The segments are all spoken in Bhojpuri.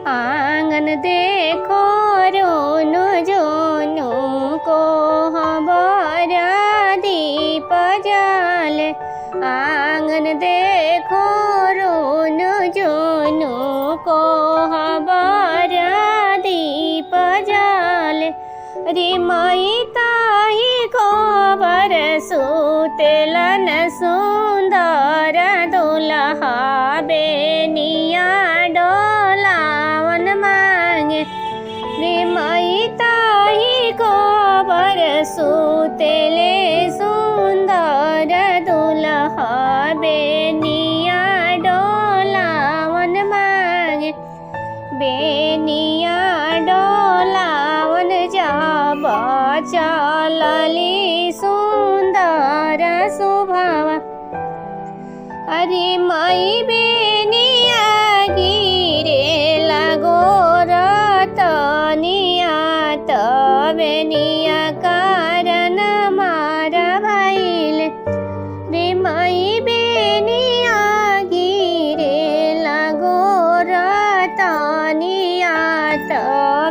आंगन देखो रोनो जोनो को हमारा दीप जाले। आंगन देखो रोनो जोनो को हमारा दीप जाले। रे माई ताई गोबर सुतेलन सुंदर दुल्हा बेनिया डोलावन मांगे। रे माई ताई गोबर सुतेले सुंदर दुल्हा बेनिया डोलावन मांगे। बेनिया डोलावन जाब चलली सुंदर सुभावा। अरे माई बेनिया गिरे लगो रतनिया बेनिया कारण मारा भइले। रे माई बेनिया गिरे लगो रतनिया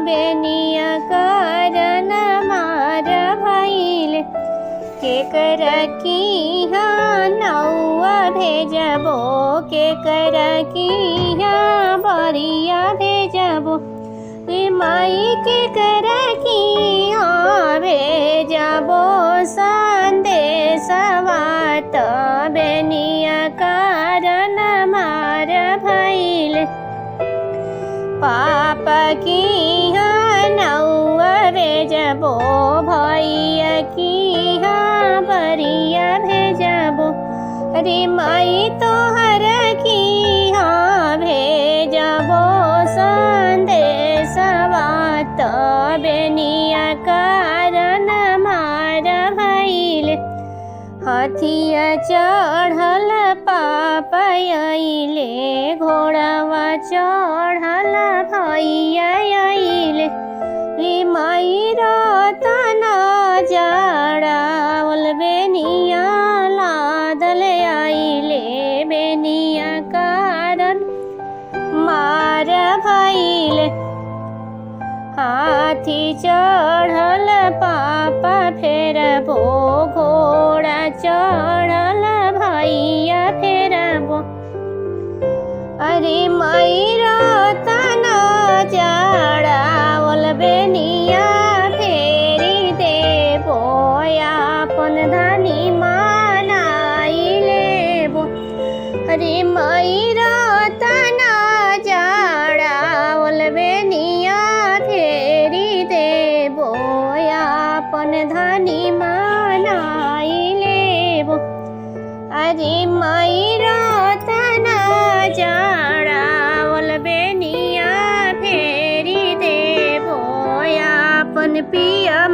बेनिया कारण मारा भइले। केकर किहा नौआ भेजबो केकर किहा बरिया भेजबो। रे माई केकर किहा भेजबो संदेशवा बेनिया कारण मार भइले। पाप किहा नौआ भेजबो भैया किहा बरिया भेजबो। रे माई तोहर किहा भेजबो संदेशवा बेनिया कारण मार भइले। हथिया चढ़ल पाप अइले घोड़वा चढ़ल भैया अइले। रे माई रतन जड़ावल बेनिया लादल आइले। बेनिया कारण मार भइले। हाथी चढ़ल पाप फेरबो घोड़ा चढ़ल भैया फेरबो। अरे माई रतन जड़ावल बेनिया फेरी देबो आपन धनी मानाई लेबो। अरे माई रतन जड़ावल बेनिया फेरी देबो आपन धनी मानाई लेबो। अरे माई रतन जड़ावल बेनिया फेरी देबो आपन पिया